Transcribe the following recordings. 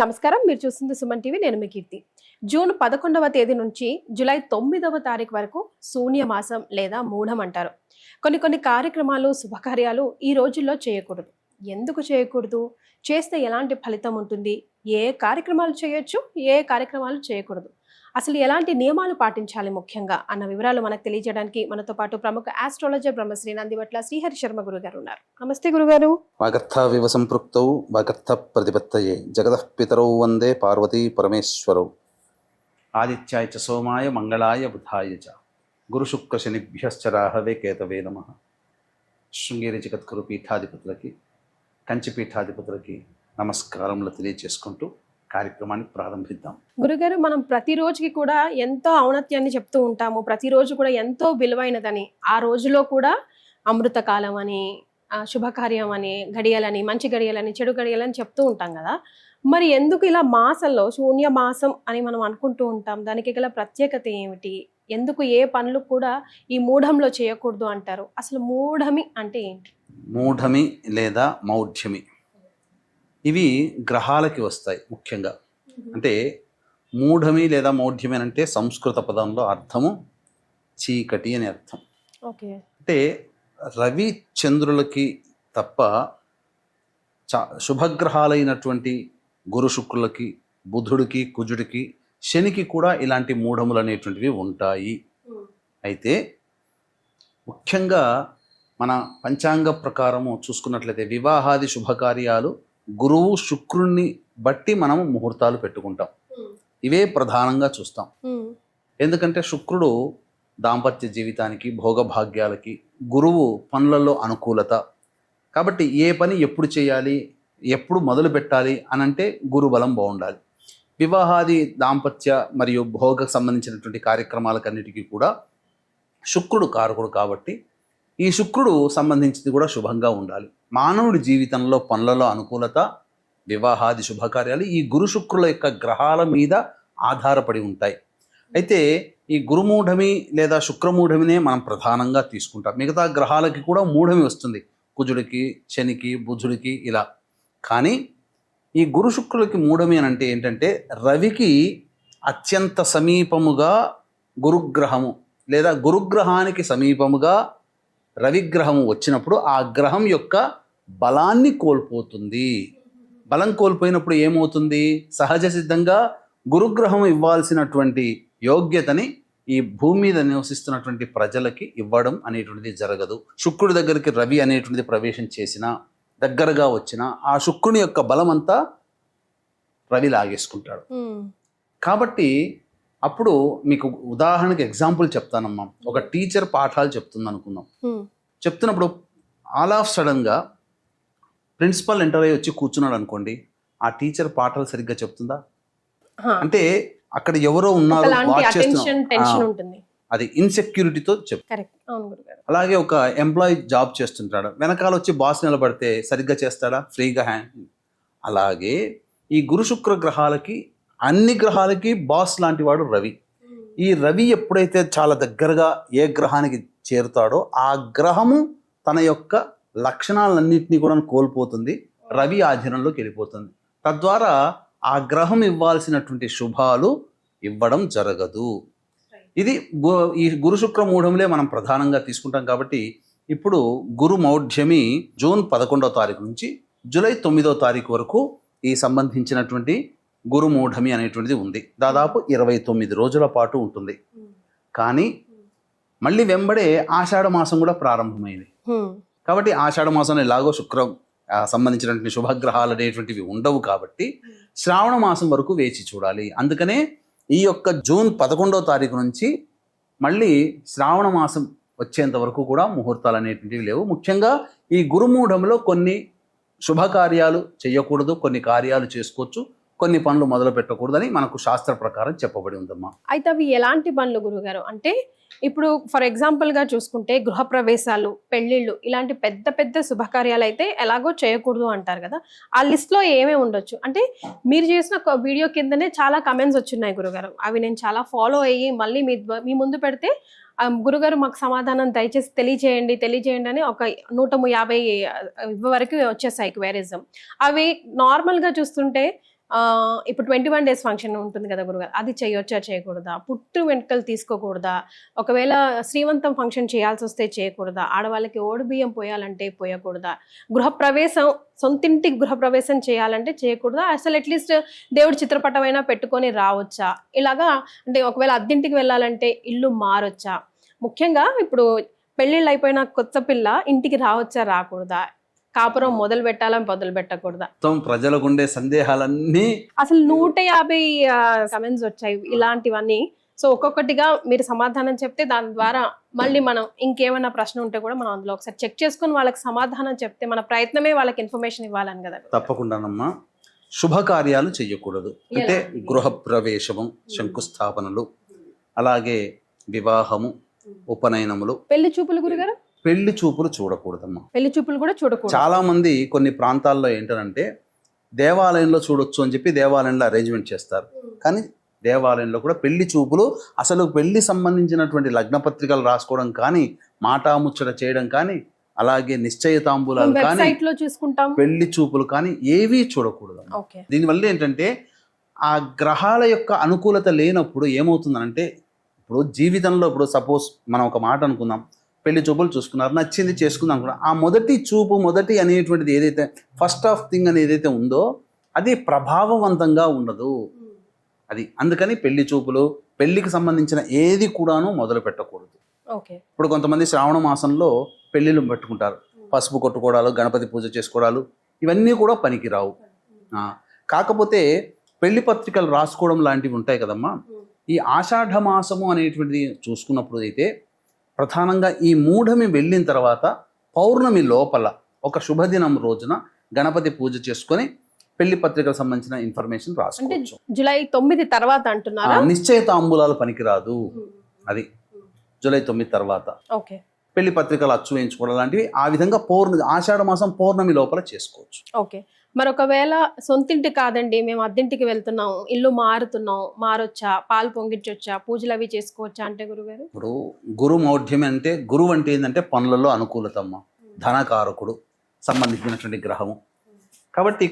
నమస్కారం. మీరు చూస్తుంది సుమన్ టీవీ. నేను మీ కీర్తి. జూన్ 11వ తేదీ నుంచి జూలై 9వ తారీఖు వరకు శూన్య మాసం లేదా మూఢం అంటారు. కొన్ని కార్యక్రమాలు, శుభకార్యాలు ఈ రోజుల్లో చేయకూడదు. ఎందుకు చేయకూడదు? చేస్తే ఎలాంటి ఫలితం ఉంటుంది? ఏ కార్యక్రమాలు చేయొచ్చు? ఏ కార్యక్రమాలు చేయకూడదు? అసలు ఎలాంటి నియమాలు పాటించాలి ముఖ్యంగా అన్న వివరాలు మనకు తెలియజేయడానికి మనతో పాటు ప్రముఖ ఆస్ట్రాలజర్ బ్రహ్మశ్రీ నందివట్ల శ్రీహరి శర్మ గురుగారు ఉన్నారు. నమస్తే గురుగారు. వాగర్థావివ సంపృక్తౌ వాగర్థ ప్రతిపత్తయే జగతః పితరౌ వందే పార్వతీ పరమేశ్వరౌ ఆదిత్యాయ చ సోమాయ మంగళాయ బుధాయ చ గురు శుక్ర శనిభ్యశ్చ రాహవే కేతవే నమః. శృంగేరి జగద్గురు పీఠాధిపతులకి, కంచి పీఠాధిపతులకి నమస్కారములు తెలియజేసుకుంటూ కార్యక్రమాన్ని ప్రారంభిద్దాం. గురుగారు, మనం ప్రతిరోజుకి కూడా ఎంతో ఔన్నత్యాన్ని చెప్తూ ఉంటాము. ప్రతిరోజు కూడా ఎంతో విలువైనదని, ఆ రోజులో కూడా అమృతకాలం అని, శుభకార్యం అని, గడియలని, మంచి గడియలని, చెడు గడియలని చెప్తూ ఉంటాం కదా. మరి ఎందుకు ఇలా మాసంలో శూన్య మాసం అని మనం అనుకుంటూ ఉంటాం? దానికి గల ప్రత్యేకత ఏమిటి? ఎందుకు ఏ పనులు కూడా ఈ మూఢంలో చేయకూడదు అంటారు? అసలు మూఢమి అంటే ఏంటి? మూఢమి లేదా మౌఢ్యమి ఇవి గ్రహాలకి వస్తాయి ముఖ్యంగా. అంటే మూఢమి లేదా మౌఢ్యమి అంటే సంస్కృత పదంలో అర్థము చీకటి అని అర్థం. ఓకే. అంటే రవి చంద్రులకి తప్ప శుభగ్రహాలైనటువంటి గురు శుక్రులకి, బుధుడికి, కుజుడికి, శనికి కూడా ఇలాంటి మూఢములు అనేటువంటివి ఉంటాయి. అయితే ముఖ్యంగా మన పంచాంగ ప్రకారము చూసుకున్నట్లయితే వివాహాది శుభకార్యాలు గురువు శుక్రుణ్ణి బట్టి మనం ముహూర్తాలు పెట్టుకుంటాం. ఇవే ప్రధానంగా చూస్తాం. ఎందుకంటే శుక్రుడు దాంపత్య జీవితానికి, భోగభాగ్యాలకి, గురువు పనులలో అనుకూలత. కాబట్టి ఏ పని ఎప్పుడు చేయాలి, ఎప్పుడు మొదలు పెట్టాలి అనంటే గురు బలం బాగుండాలి. వివాహాది దాంపత్య మరియు భోగకు సంబంధించినటువంటి కార్యక్రమాలకన్నిటికీ కూడా శుక్రుడు కారకుడు కాబట్టి ఈ శుక్రుడు సంబంధించింది కూడా శుభంగా ఉండాలి. మానవుడి జీవితంలో పనులలో అనుకూలత, వివాహాది శుభకార్యాలు ఈ గురు శుక్రుల యొక్క గ్రహాల మీద ఆధారపడి ఉంటాయి. అయితే ఈ గురుమూఢమి లేదా శుక్రమూఢమినే మనం ప్రధానంగా తీసుకుంటాం. మిగతా గ్రహాలకి కూడా మూఢమి వస్తుంది, కుజుడికి, శనికి, బుధుడికి ఇలా. కానీ ఈ గురు శుక్రులకి మూఢమి అని అంటే ఏంటంటే రవికి అత్యంత సమీపముగా గురుగ్రహము లేదా గురుగ్రహానికి సమీపముగా రవిగ్రహము వచ్చినప్పుడు ఆ గ్రహం యొక్క బలాన్ని కోల్పోతుంది. బలం కోల్పోయినప్పుడు ఏమవుతుంది? సహజ సిద్ధంగా గురుగ్రహం ఇవ్వాల్సినటువంటి యోగ్యతని ఈ భూమి మీద నివసిస్తున్నటువంటి ప్రజలకి ఇవ్వడం అనేటువంటిది జరగదు. శుక్రుడి దగ్గరికి రవి అనేటువంటిది ప్రవేశం చేసినా, దగ్గరగా వచ్చినా ఆ శుక్రుని యొక్క బలం అంతా రవి లాగేసుకుంటాడు. కాబట్టి అప్పుడు మీకు ఉదాహరణకి ఎగ్జాంపుల్ చెప్తానమ్మా. ఒక టీచర్ పాఠాలు చెప్తుంది అనుకుందాం. చెప్తున్నప్పుడు ఆల్ ఆఫ్ సడన్గా ప్రిన్సిపల్ ఎంటర్ అయ్యి వచ్చి కూర్చున్నాడు అనుకోండి, ఆ టీచర్ పాఠాలు సరిగ్గా చెప్తుందా? అంటే అక్కడ ఎవరో ఉన్నారు, వాచ్ చేస్తున్నారు, అది ఇన్సెక్యూరిటీతో చెప్తారు. అలాగే ఒక ఎంప్లాయీ జాబ్ చేస్తుంటాడు, వెనకాల వచ్చి బాస్ నిలబడితే సరిగ్గా చేస్తాడా? ఫ్రీగా హ్యాండ్. అలాగే ఈ గురు శుక్ర గ్రహాలకి, అన్ని గ్రహాలకి బాస్ లాంటి వాడు రవి. ఈ రవి ఎప్పుడైతే చాలా దగ్గరగా ఏ గ్రహానికి చేరుతాడో ఆ గ్రహము తన యొక్క లక్షణాలన్నింటినీ కూడా కోల్పోతుంది, రవి ఆధీనంలోకి వెళ్ళిపోతుంది. తద్వారా ఆ గ్రహం ఇవ్వాల్సినటువంటి శుభాలు ఇవ్వడం జరగదు. ఇది ఈ గురు శుక్ర మూఢంలే మనం ప్రధానంగా తీసుకుంటాం. కాబట్టి ఇప్పుడు గురు మౌఢ్యమి జూన్ 11వ తారీఖు నుంచి జూలై 9వ తారీఖు వరకు ఈ సంబంధించినటువంటి గురు మూఢమి అనేటువంటిది ఉంది. దాదాపు 29 రోజుల పాటు ఉంటుంది. కానీ మళ్ళీ వెంబడే ఆషాఢ మాసం కూడా ప్రారంభమైంది. కాబట్టి ఆషాఢ మాసంలో ఎలాగో శుక్రం సంబంధించినటువంటి శుభగ్రహాలు అనేటువంటివి ఉండవు కాబట్టి శ్రావణ మాసం వరకు వేచి చూడాలి. అందుకనే ఈ యొక్క జూన్ 11వ తారీఖు నుంచి మళ్ళీ శ్రావణ మాసం వచ్చేంత వరకు కూడా ముహూర్తాలు అనేటువంటివి లేవు. ముఖ్యంగా ఈ గురుమూఢంలో కొన్ని శుభకార్యాలు చేయకూడదు, కొన్ని కార్యాలు చేసుకోవచ్చు, కొన్ని పనులు మొదలు పెట్టకూడదని మనకు శాస్త్ర ప్రకారం చెప్పబడి ఉందమ్మా. అయితే అవి ఎలాంటి పనులు గురుగారు? అంటే ఇప్పుడు ఫర్ ఎగ్జాంపుల్గా చూసుకుంటే గృహప్రవేశాలు, పెళ్ళిళ్ళు, ఇలాంటి పెద్ద పెద్ద శుభకార్యాలు అయితే ఎలాగో చేయకూడదు అంటారు కదా. ఆ లిస్ట్లో ఏమేమి ఉండొచ్చు? అంటే మీరు చేసిన వీడియో కిందనే చాలా కమెంట్స్ వచ్చిన్నాయి గురుగారు. అవి నేను చాలా ఫాలో అయ్యి మళ్ళీ మీ ముందు పెడితే గురుగారు మాకు సమాధానం దయచేసి తెలియజేయండి అని ఒక 150 వరకు వచ్చేసాయి క్వైరీస్. అవి నార్మల్గా చూస్తుంటే ఇప్పుడు 21 డేస్ ఫంక్షన్ ఉంటుంది కదా గురుగారు, అది చేయొచ్చా చేయకూడదా? పుట్టు వెంట్రుకలు తీసుకోకూడదా? ఒకవేళ శ్రీమంతం ఫంక్షన్ చేయాల్సి వస్తే చేయకూడదా? ఆడవాళ్ళకి ఓడి బియ్యం పోయాలంటే పోయకూడదా? గృహప్రవేశం, సొంతింటికి గృహప్రవేశం చేయాలంటే చేయకూడదా? అసలు అట్లీస్ట్ దేవుడి చిత్రపటమైనా పెట్టుకొని రావచ్చా? ఇలాగా అంటే ఒకవేళ అద్దింటికి వెళ్ళాలంటే ఇల్లు మారొచ్చా? ముఖ్యంగా ఇప్పుడు పెళ్ళిళ్ళు అయిపోయిన కొత్త పిల్ల ఇంటికి రావచ్చా రాకూడదా? కాపురం మొదలు పెట్టాలా మొదలు పెట్టకూడదా? మొత్తం ప్రజలకు ఉండే సందేహాలన్నీ అసలు 150 కమెంట్స్ వచ్చాయి ఇలాంటివన్నీ. సో ఒక్కొక్కటిగా మీరు సమాధానం చెప్తే దాని ద్వారా మళ్ళీ మనం ఇంకేమైనా ప్రశ్న ఉంటే కూడా మనం అందులో ఒకసారి చెక్ చేసుకొని వాళ్ళకి సమాధానం చెప్తే మన ప్రయత్నమే వాళ్ళకి ఇన్ఫర్మేషన్ ఇవ్వాలని కదా. తప్పకుండానమ్మా. శుభకార్యాలు చెయ్యకూడదు అంటే గృహప్రవేశము, శంకుస్థాపనలు, అలాగే వివాహము, ఉపనయనములు. పెళ్లి చూపులు గురుగారు? పెళ్లి చూపులు చూడకూడదమ్మా. పెళ్లి చూపులు కూడా చూడకూడదు. చాలా మంది కొన్ని ప్రాంతాల్లో ఏంటంటే దేవాలయంలో చూడొచ్చు అని చెప్పి దేవాలయంలో అరేంజ్మెంట్ చేస్తారు, కానీ దేవాలయంలో కూడా పెళ్లి చూపులు, అసలు పెళ్లి సంబంధించినటువంటి లగ్న పత్రికలు రాసుకోవడం కానీ, మాటాముచ్చట చేయడం కానీ, అలాగే నిశ్చయితాంబూలాలు కానీ, వెబ్సైట్ లో చూసుకుంటాం, పెళ్లి చూపులు కానీ ఏవీ చూడకూడదు. దీనివల్ల ఏంటంటే ఆ గ్రహాల యొక్క అనుకూలత లేనప్పుడు ఏమవుతుందంటే, ఇప్పుడు జీవితంలో ఇప్పుడు సపోజ్ మనం ఒక మాట అనుకుందాం, పెళ్లి చూపులు చూసుకున్నారు, నచ్చింది చేసుకుందాం కూడా, ఆ మొదటి చూపు, మొదటి అనేటువంటిది ఏదైతే ఫస్ట్ ఆఫ్ థింగ్ అని ఏదైతే ఉందో అది ప్రభావవంతంగా ఉండదు. అది అందుకని పెళ్లి చూపులు, పెళ్లికి సంబంధించిన ఏది కూడాను మొదలు పెట్టకూడదు. ఇప్పుడు కొంతమంది శ్రావణ మాసంలో పెళ్లిళ్ళు పెట్టుకుంటారు, పసుపు కొట్టుకోవడాలు, గణపతి పూజ చేసుకోవడాలు, ఇవన్నీ కూడా పనికిరావు. కాకపోతే పెళ్లి పత్రికలు రాసుకోవడం లాంటివి ఉంటాయి కదమ్మా. ఈ ఆషాఢ మాసము అనేటువంటిది చూసుకున్నప్పుడు అయితే ప్రధానంగా ఈ మూఢమి వెళ్ళిన తర్వాత పౌర్ణమి లోపల ఒక శుభదినం రోజున గణపతి పూజ చేసుకొని పెళ్లి పత్రికలకు సంబంధించిన ఇన్ఫర్మేషన్ రాసుకోవచ్చు. జూలై 9 తర్వాత అంటున్నారా? నిశ్చయితాంబూలాలు పనికిరాదు. అది జూలై 9 తర్వాత పెళ్లి పత్రికలు అచ్చు వేయించుకోవడం లాంటివి ఆ విధంగా ఆషాఢ మాసం పౌర్ణమి లోపల చేసుకోవచ్చు. ఓకే. మరి ఒకవేళ సొంతింటి కాదండి, మేము అద్దెంటికి వెళ్తున్నాం, ఇల్లు మారుతున్నాం, మారొచ్చా, పాలు పొంగించొచ్చా, పూజలు అవి చేసుకోవచ్చా అంటే గురుగారు? ఇప్పుడు గురు మౌఢ్యం అంటే, గురువు అంటే ఏంటంటే పనులలో అనుకూలతమ్మ, ధనకారకుడు సంబంధించినటువంటి గ్రహము. కాబట్టి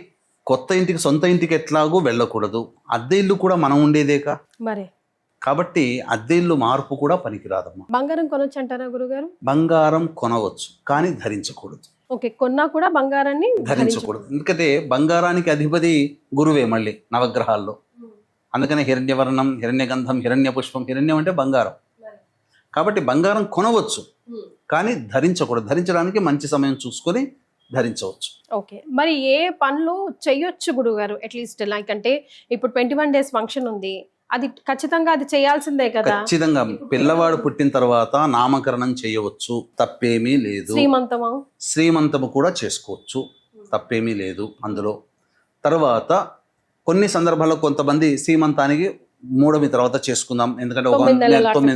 కొత్త ఇంటికి, సొంత ఇంటికి ఎట్లాగూ వెళ్ళకూడదు. అద్దె ఇల్లు కూడా మనం ఉండేదేకా మరి, కాబట్టి అద్దె ఇల్లు మార్పు కూడా పనికిరాదమ్మా. బంగారం కొనొచ్చు అంటారా గురుగారు? బంగారం కొనవచ్చు కానీ ధరించకూడదు. ఓకే, కొన్నా కూడా బంగారాన్ని ధరించకూడదు. ఎందుకంటే బంగారానికి అధిపతి గురువే మళ్ళీ నవగ్రహాల్లో. అందుకనే హిరణ్యవర్ణం, హిరణ్యగంధం, హిరణ్య పుష్పం. హిరణ్యం అంటే బంగారం. కాబట్టి బంగారం కొనవచ్చు కానీ ధరించకూడదు. ధరించడానికి మంచి సమయం చూసుకొని ధరించవచ్చు. ఓకే, మరి ఏ పనులు చెయ్యొచ్చు గురుగారు? అట్లీస్ట్ లైక్ అంటే ఇప్పుడు 21 డేస్ ఫంక్షన్ ఉంది, అది ఖచ్చితంగా అది చేయాల్సిందే కదా. ఖచ్చితంగా పిల్లవాడు పుట్టిన తర్వాత నామకరణం చేయవచ్చు, తప్పేమీ లేదు. శ్రీమంతము కూడా చేసుకోవచ్చు, తప్పేమీ లేదు అందులో. తర్వాత కొన్ని సందర్భాల్లో కొంతమంది శ్రీమంతానికి మూడమి తర్వాత చేసుకుందాం, ఎందుకంటే 9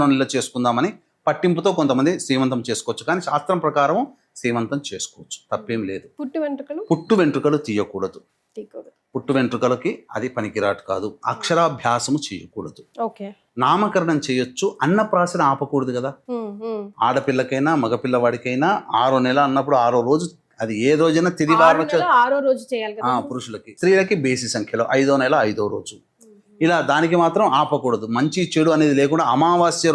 నెలల్లో చేసుకుందామని పట్టింపుతో కొంతమంది శ్రీమంతం చేసుకోవచ్చు, కానీ శాస్త్రం ప్రకారం శ్రీమంతం చేసుకోవచ్చు, తప్పేం లేదు. పుట్టు వెంట్రుకలు తీయకూడదు. పుట్టు వెంట్రుకలకి అది పనికిరాటు కాదు. అక్షరాభ్యాసము చేయకూడదు. నామకరణం చేయొచ్చు, అన్నప్రాసన ఆపకూడదు కదా. ఆడపిల్లకైనా మగపిల్లవాడికైనా 6వ నెల అన్నప్పుడు 6వ రోజు, అది ఏ రోజైనా తిది పురుషులకి, స్త్రీలకి బేసి సంఖ్యలో 5వ నెల 5వ రోజు, ఇలా దానికి మాత్రం ఆపకూడదు. మంచి చెడు అనేది లేకుండా అమావాస్య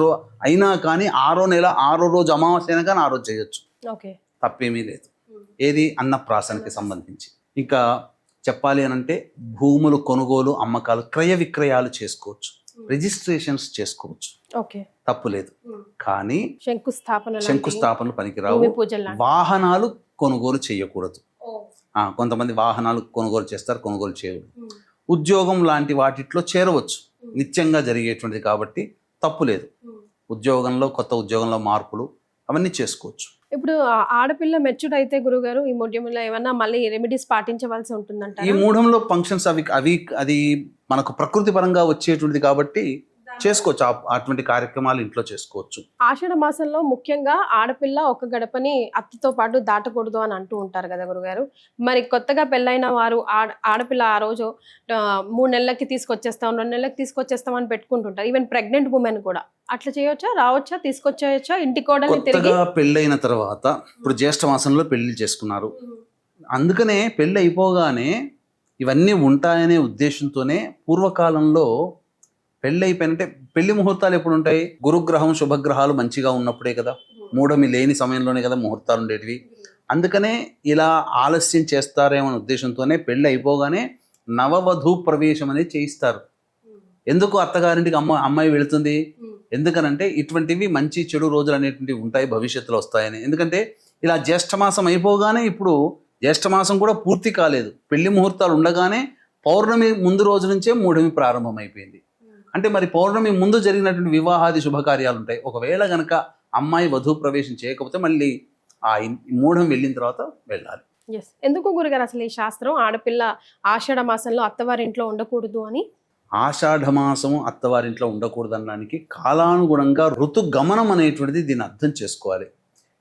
అయినా కానీ 6వ నెల 6వ రోజు అమావాస్య అయినా కానీ ఆ రోజు చేయొచ్చు, తప్పేమీ లేదు. ఏది అన్నప్రాసనకి సంబంధించి. ఇంకా చెప్పాలి అని అంటే భూములు కొనుగోలు, అమ్మకాలు, క్రయ విక్రయాలు చేసుకోవచ్చు, రిజిస్ట్రేషన్స్ చేసుకోవచ్చు, తప్పు లేదు. కానీ శంకుస్థాపనలు పనికిరావు. వాహనాలు కొనుగోలు చేయకూడదు. కొంతమంది వాహనాలు కొనుగోలు చేస్తారు, కొనుగోలు చేయకూడదు. ఉద్యోగం లాంటి వాటిలో చేరవచ్చు, నిత్యంగా జరిగేటువంటిది కాబట్టి తప్పు లేదు. ఉద్యోగంలో, కొత్త ఉద్యోగంలో మార్పులు అవన్నీ చేసుకోవచ్చు. ఇప్పుడు ఆడపిల్ల మెచ్యూర్డ్ అయితే గురుగారు ఈ మూఢ్యంలో ఏమన్నా మళ్ళీ రెమెడీస్ పాటించవలసి ఉంటుందంట? ఈ మూఢంలో ఫంక్షన్స్ అది మనకు ప్రకృతి పరంగా వచ్చేటువంటిది కాబట్టి చేసుకోవచ్చు, అటువంటి కార్యక్రమాలు ఇంట్లో చేసుకోవచ్చు. ఆషాఢ మాసంలో ముఖ్యంగా ఆడపిల్ల ఒక గడపని అత్తతో పాటు దాటకూడదు అని అంటూ ఉంటారు కదా గురుగారు. మరి కొత్తగా పెళ్ళైన వారు ఆడపిల్ల ఆ రోజు 3 నెలలకి తీసుకొచ్చేస్తాం, 2 నెలలకి తీసుకొచ్చేస్తాం అని పెట్టుకుంటుంటారు. ఈవెన్ ప్రెగ్నెంట్ ఉమెన్ కూడా అట్లా చేయొచ్చా, రావచ్చా, తీసుకొచ్చేయచ్చా ఇంటి కోడల్ని? కొత్తగా పెళ్ళైన తర్వాత ఇప్పుడు జ్యేష్ఠ మాసంలో పెళ్లి చేసుకున్నారు, అందుకనే పెళ్ళి అయిపోగానే ఇవన్నీ ఉంటాయనే ఉద్దేశంతోనే పూర్వకాలంలో పెళ్ళి అయిపోయినంటే పెళ్లి ముహూర్తాలు ఎప్పుడు ఉంటాయి? గురుగ్రహం శుభగ్రహాలు మంచిగా ఉన్నప్పుడే కదా, మూఢమి లేని సమయంలోనే కదా ముహూర్తాలు ఉండేటివి. అందుకనే ఇలా ఆలస్యం చేస్తారేమో అనే ఉద్దేశంతోనే పెళ్ళి అయిపోగానే నవవధూ ప్రవేశం అనేది చేయిస్తారు. ఎందుకు అత్తగారింటికి అమ్మాయి వెళుతుంది? ఎందుకనంటే ఇటువంటివి మంచి చెడు రోజులు అనేటువంటివి ఉంటాయి, భవిష్యత్తులో వస్తాయని. ఎందుకంటే ఇలా జ్యేష్ఠమాసం అయిపోగానే, ఇప్పుడు జ్యేష్ఠమాసం కూడా పూర్తి కాలేదు, పెళ్లి ముహూర్తాలు ఉండగానే పౌర్ణమి ముందు రోజు నుంచే మూఢమి ప్రారంభమైపోయింది. అంటే మరి పౌర్ణమి ముందు జరిగినటువంటి వివాహాది శుభకార్యాలు ఉంటాయి. ఒకవేళ గనక అమ్మాయి వధూ ప్రవేశం చేయకపోతే మళ్ళీ ఆ మూఢం వెళ్ళిన తర్వాత వెళ్ళాలి. ఎందుకు గురుగారు అసలు ఈ శాస్త్రం ఆడపిల్ల ఆషాఢ మాసంలో అత్తవారింట్లో ఉండకూడదు అని? ఆషాఢమాసము అత్తవారింట్లో ఉండకూడదు అనడానికి కాలానుగుణంగా ఋతుగమనం అనేటువంటిది దీన్ని అర్థం చేసుకోవాలి.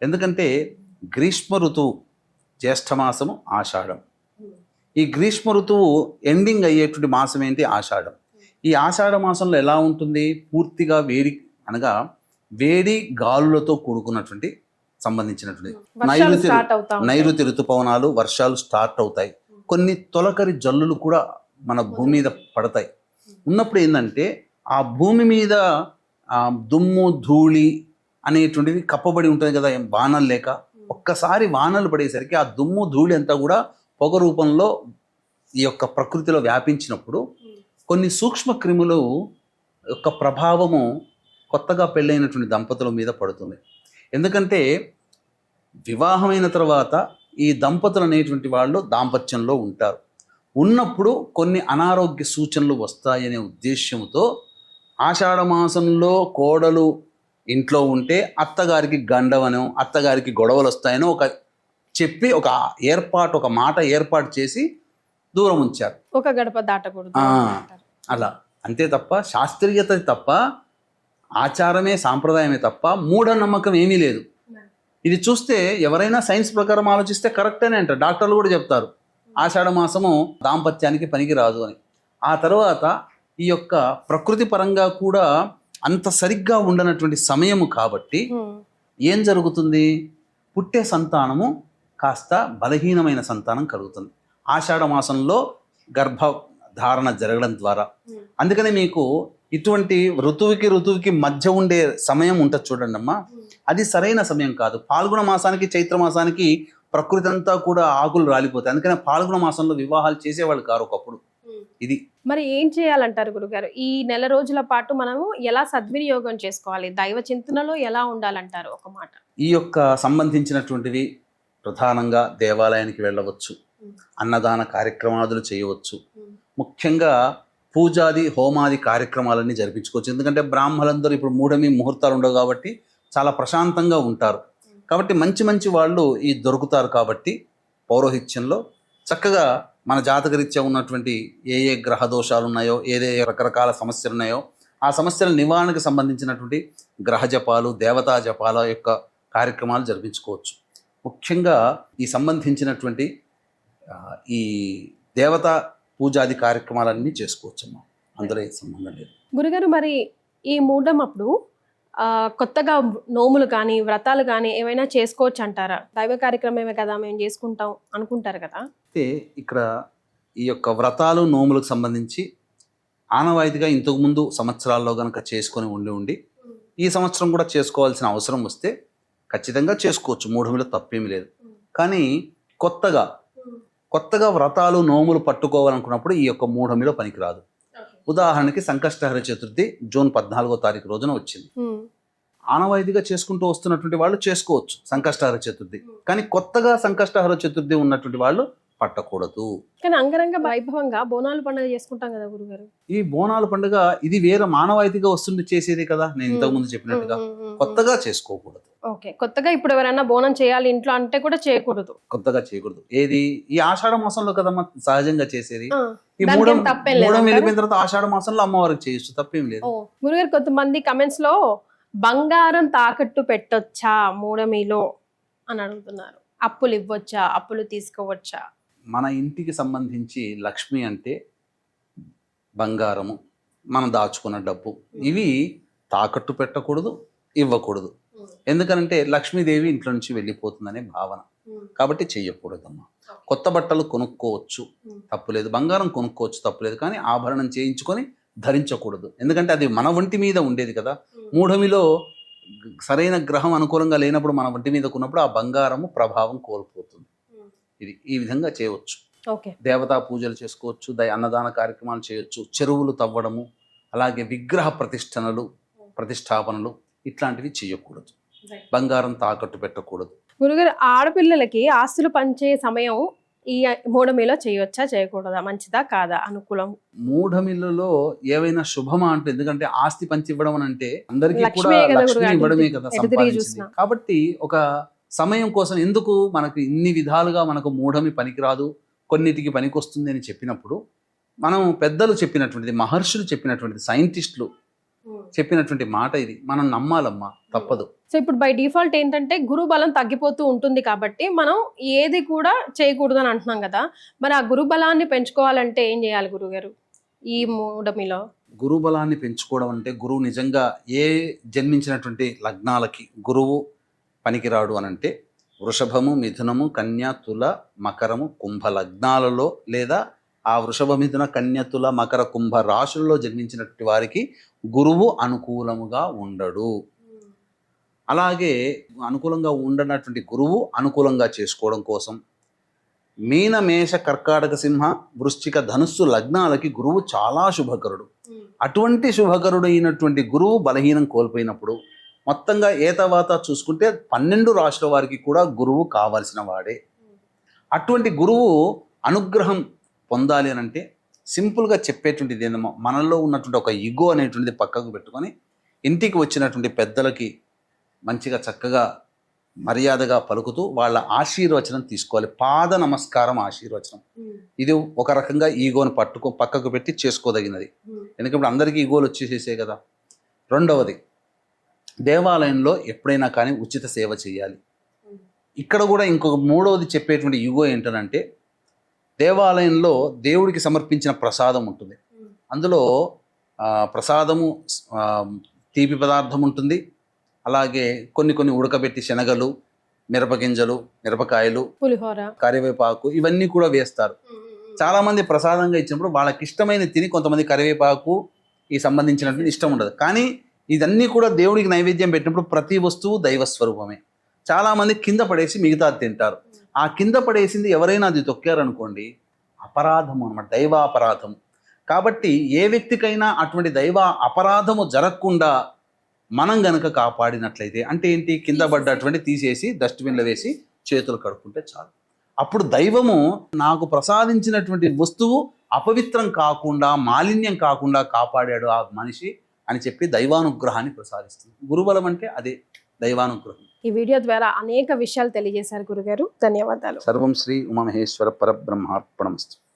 ఎందుకంటే గ్రీష్మ ఋతువు జ్యేష్ఠమాసము ఆషాఢం. ఈ గ్రీష్మ ఋతువు ఎండింగ్ అయ్యేటువంటి మాసం ఏంటి? ఆషాఢం. ఈ ఆషాఢ మాసంలో ఎలా ఉంటుంది? పూర్తిగా వేడి, అనగా వేడి గాలులతో కూడుకున్నటువంటి సంబంధించినటువంటి నైరుతి ఋతుపవనాలు, వర్షాలు స్టార్ట్ అవుతాయి. కొన్ని తొలకరి జల్లులు కూడా మన భూమి మీద పడతాయి. ఉన్నప్పుడు ఏంటంటే ఆ భూమి మీద దుమ్ము ధూళి అనేటువంటివి కప్పబడి ఉంటుంది కదా, వానలు లేక. ఒక్కసారి వానలు పడేసరికి ఆ దుమ్ము ధూళి అంతా కూడా పొగ రూపంలో ఈ యొక్క ప్రకృతిలో వ్యాపించినప్పుడు కొన్ని సూక్ష్మ క్రిములు యొక్క ప్రభావము కొత్తగా పెళ్ళైనటువంటి దంపతుల మీద పడుతుంది. ఎందుకంటే వివాహమైన తర్వాత ఈ దంపతులు అనేటువంటి వాళ్ళు దాంపత్యంలో ఉంటారు. ఉన్నప్పుడు కొన్ని అనారోగ్య సూచనలు వస్తాయనే ఉద్దేశ్యంతో ఆషాఢ మాసంలో కోడలు ఇంట్లో ఉంటే అత్తగారికి గండవనో, అత్తగారికి గొడవలు వస్తాయనో ఒక మాట ఏర్పాటు చేసి దూరం ఉంచారు. ఒక గడప దాటకూడదు అలా. అంతే తప్ప శాస్త్రీయత తప్ప, ఆచారమే సాంప్రదాయమే తప్ప మూఢనమ్మకం ఏమీ లేదు. ఇది చూస్తే ఎవరైనా సైన్స్ ప్రకారం ఆలోచిస్తే కరెక్టేనే అంటారు. డాక్టర్లు కూడా చెప్తారు ఆషాఢ మాసము దాంపత్యానికి పనికి రాదు అని. ఆ తర్వాత ఈ యొక్క ప్రకృతి పరంగా కూడా అంత సరిగ్గా ఉండనటువంటి సమయము కాబట్టి ఏం జరుగుతుంది? పుట్టే సంతానము కాస్త బలహీనమైన సంతానం కలుగుతుంది ఆషాఢ మాసంలో గర్భధారణ జరగడం ద్వారా. అందుకనే మీకు ఇటువంటి ఋతువుకి మధ్య ఉండే సమయం ఉంటుంది చూడండి అమ్మా, అది సరైన సమయం కాదు. పాల్గొన మాసానికి చైత్ర మాసానికి ప్రకృతి అంతా కూడా ఆకులు రాలిపోతాయి. అందుకనే పాల్గొన మాసంలో వివాహాలు చేసేవాళ్ళు కారు ఒకప్పుడు. ఇది మరి ఏం చేయాలంటారు గురుగారు? ఈ నెల రోజుల పాటు మనము ఎలా సద్వినియోగం చేసుకోవాలి? దైవ చింతనలో ఎలా ఉండాలంటారు ఒక మాట? ఈ యొక్క సంబంధించినటువంటివి ప్రధానంగా దేవాలయానికి వెళ్ళవచ్చు, అన్నదాన కార్యక్రమాదులు చేయవచ్చు, ముఖ్యంగా పూజాది హోమాది కార్యక్రమాలన్నీ జరిపించుకోవచ్చు. ఎందుకంటే బ్రాహ్మణులందరూ ఇప్పుడు మూఢమి ముహూర్తాలు ఉండవు కాబట్టి చాలా ప్రశాంతంగా ఉంటారు. కాబట్టి మంచి మంచి వాళ్ళు ఈ దొరుకుతారు. కాబట్టి పౌరోహిత్యంలో చక్కగా మన జాతకరీత్యా ఉన్నటువంటి ఏ గ్రహ దోషాలు ఉన్నాయో, రకరకాల సమస్యలు ఉన్నాయో ఆ సమస్యల నివారణకు సంబంధించినటువంటి గ్రహ జపాలు, దేవతా జపాల యొక్క కార్యక్రమాలు జరిపించుకోవచ్చు. ముఖ్యంగా ఈ సంబంధించినటువంటి ఈ దేవతా పూజాది కార్యక్రమాలన్నీ చేసుకోవచ్చమ్మా, అందులో ఏ సంబంధం లేదు. గురుగారు, మరి ఈ మూఢం అప్పుడు కొత్తగా నోములు కానీ వ్రతాలు కానీ ఏమైనా చేసుకోవచ్చు అంటారా? దైవ కార్యక్రమమే కదా మేము చేసుకుంటాం అనుకుంటారు కదా. అయితే ఇక్కడ ఈ యొక్క వ్రతాలు నోములకు సంబంధించి ఆనవాయితీగా ఇంతకుముందు సంవత్సరాల్లో కనుక చేసుకొని ఉండి ఈ సంవత్సరం కూడా చేసుకోవాల్సిన అవసరం వస్తే ఖచ్చితంగా చేసుకోవచ్చు, మూఢమిలో తప్పేమీ లేదు. కానీ కొత్తగా వ్రతాలు నోములు పట్టుకోవాలనుకున్నప్పుడు ఈ యొక్క మూఢమిలో పనికిరాదు. ఉదాహరణకి సంకష్టహర చతుర్థి జూన్ 14వ తారీఖు రోజున వచ్చింది. ఆనవాయితీగా చేసుకుంటూ వస్తున్నటువంటి వాళ్ళు చేసుకోవచ్చు సంకష్టహర చతుర్థి. కానీ కొత్తగా సంకష్టహర చతుర్థి ఉన్నటువంటి వాళ్ళు పట్టకూడదు. కానీ అంగరంగ వైభవంగా బోనాలు పండుగ చేసుకుంటాం కదా గురుగారు. ఈ బోనాల పండుగ ఇది వేరే మానవాయితీగా వస్తుంది చేసేది కదా, నేను ఇంతకుముందు చెప్పినట్టుగా. కొత్తగా చేసుకోకూడదు. ఓకే, కొత్తగా ఇప్పుడు ఎవరైనా బోనం చేయాలి ఇంట్లో అంటే కూడా చేయకూడదు, కొత్తగా చేయకూడదు. ఏది ఈ ఆషాఢ మాసంలో కదమ్మా సహజంగా చేసేది. ఈ మూఢం వెళ్ళిపోయిన తర్వాత ఆషాఢ మాసంలో అమ్మవారికి చేయొచ్చు, తప్పేం లేదు. గురుగారు, కొంతమంది కమెంట్స్ లో బంగారం తాకట్టు పెట్టొచ్చా మూఢమిలో అని అడుగుతున్నారు. అప్పులు ఇవ్వచ్చా, అప్పులు తీసుకోవచ్చా? మన ఇంటికి సంబంధించి లక్ష్మి అంటే బంగారము, మనం దాచుకున్న డబ్బు, ఇవి తాకట్టు పెట్టకూడదు, ఇవ్వకూడదు. ఎందుకనంటే లక్ష్మీదేవి ఇంట్లో నుంచి వెళ్ళిపోతుందనే భావన, కాబట్టి చెయ్యకూడదమ్మా. కొత్త బట్టలు కొనుక్కోవచ్చు, తప్పులేదు. బంగారం కొనుక్కోవచ్చు, తప్పులేదు. కానీ ఆభరణం చేయించుకొని ధరించకూడదు. ఎందుకంటే అది మన ఒంటి మీద ఉండేది కదా. మూఢమిలో సరైన గ్రహం అనుకూలంగా లేనప్పుడు మన ఒంటి మీద కొన్నప్పుడు ఆ బంగారము ప్రభావం కోల్పోతుంది. ఇది ఈ విధంగా చేయవచ్చు. ఓకే. దేవతా పూజలు చేసుకోవచ్చు, అన్నదాన కార్యక్రమాలు చేయొచ్చు, చెరువులు తవ్వడము, అలాగే విగ్రహ ప్రతిష్టాపనలు ఇట్లాంటివి చేయకూడదు. బంగారం తాకట్టు పెట్టకూడదు. గురుగారు, ఆడపిల్లలకి ఆస్తులు పంచే సమయం ఈ మూఢమిలో చేయవచ్చా, చేయకూడదా, మంచిదా కాదా, అనుకూలం? మూఢమిల్లలో ఏవైనా శుభమా అంటే, ఎందుకంటే ఆస్తి పంచి ఇవ్వడం అని అంటే అందరికీ కూడా లక్ష్మే కదా లక్ష్మి గురుగారు, ఇవ్వడమే కదా ఎటు తిరిగి సంపాదించింది. చూసినా. కాబట్టి ఒక సమయం కోసం ఎందుకు మనకు ఇన్ని విధాలుగా మనకు మూఢమి పనికిరాదు, కొన్నిటికి పనికొస్తుంది అని చెప్పినప్పుడు మనం పెద్దలు చెప్పినటువంటిది, మహర్షులు చెప్పినటువంటిది, సైంటిస్టులు చెప్పినటువంటి మాట ఇది మనం నమ్మాలమ్మా, తప్పదు. సో ఇప్పుడు బై డిఫాల్ట్ ఏంటంటే గురు బలం తగ్గిపోతూ ఉంటుంది కాబట్టి మనం ఏది కూడా చేయకూడదు అని అంటున్నాం కదా. మరి ఆ గురు బలాన్ని పెంచుకోవాలంటే ఏం చేయాలి గురుగారు ఈ మూఢమిలో? గురువు బలాన్ని పెంచుకోవడం అంటే, గురువు నిజంగా ఏ జన్మించినటువంటి లగ్నాలకి గురువు పనికిరాడు అని అంటే, వృషభము, మిథునము, కన్య, తుల, మకరము, కుంభ లగ్నాలలో లేదా ఆ వృషభ, మిథున, కన్య, తుల, మకర, కుంభ రాశుల్లో జన్మించినటువంటి వారికి గురువు అనుకూలముగా ఉండడు. అలాగే అనుకూలంగా ఉండనటువంటి గురువు అనుకూలంగా చేసుకోవడం కోసం మీన, మేష, కర్కాటక, సింహ, వృశ్చిక, ధనుస్సు లగ్నాలకి గురువు చాలా శుభకరుడు. అటువంటి శుభకరుడు అయినటువంటి గురువు బలహీనం కోల్పోయినప్పుడు మొత్తంగా ఏతవాత చూసుకుంటే 12 రాశుల వారికి కూడా గురువు కావాల్సిన వాడే. అటువంటి గురువు అనుగ్రహం పొందాలి అని అంటే సింపుల్గా చెప్పేటువంటిది ఏందమ్మా, మనలో ఉన్నటువంటి ఒక ఇగో అనేటువంటిది పక్కకు పెట్టుకొని ఇంటికి వచ్చినటువంటి పెద్దలకి మంచిగా చక్కగా మర్యాదగా పలుకుతూ వాళ్ళ ఆశీర్వచనం తీసుకోవాలి. పాద నమస్కారం ఆశీర్వచనం. ఇది ఒక రకంగా ఈగోని పక్కకు పెట్టి చేసుకోదగినది. ఎందుకంటే అందరికీ ఈగోలు వచ్చేసేసే కదా. రెండవది, దేవాలయంలో ఎప్పుడైనా కానీ ఉచిత సేవ చేయాలి. ఇక్కడ కూడా ఇంకొక మూడవది చెప్పేటువంటి ఈగో ఏంటనంటే, దేవాలయంలో దేవుడికి సమర్పించిన ప్రసాదం ఉంటుంది. అందులో ప్రసాదము తీపి పదార్థం ఉంటుంది. అలాగే కొన్ని ఉడకబెట్టి శనగలు, మిరపగింజలు, మిరపకాయలు, పులిహోర, కరివేపాకు ఇవన్నీ కూడా వేస్తారు. చాలామంది ప్రసాదంగా ఇచ్చినప్పుడు వాళ్ళకి ఇష్టమైన తిని, కొంతమంది కరివేపాకు ఈ సంబంధించినటువంటి ఇష్టం ఉండదు. కానీ ఇదన్నీ కూడా దేవుడికి నైవేద్యం పెట్టినప్పుడు ప్రతి వస్తువు దైవస్వరూపమే. చాలామంది కింద పడేసి మిగతా తింటారు. ఆ కింద పడేసింది ఎవరైనా అది తొక్కారనుకోండి, అపరాధము అన్నమాట, దైవ అపరాధము. కాబట్టి ఏ వ్యక్తికైనా అటువంటి దైవ అపరాధము జరగకుండా మనం గనక కాపాడినట్లయితే, అంటే ఏంటి, కింద పడ్డటువంటి తీసేసి డస్ట్బిన్లో వేసి చేతులు కడుక్కుంటే చాలు. అప్పుడు దైవము నాకు ప్రసాదించినటువంటి వస్తువు అపవిత్రం కాకుండా, మాలిన్యం కాకుండా కాపాడాడు ఆ మనిషి అని చెప్పి దైవానుగ్రహాన్ని ప్రసాదిస్తుంది. గురుబలం అంటే అదే దైవానుగ్రహం. ఈ వీడియో ద్వారా అనేక విషయాలు తెలియజేశారు గురుగారు. ధన్యవాదాలు. సర్వం శ్రీ ఉమామహేశ్వర పరబ్రహ్మార్పణమస్తు.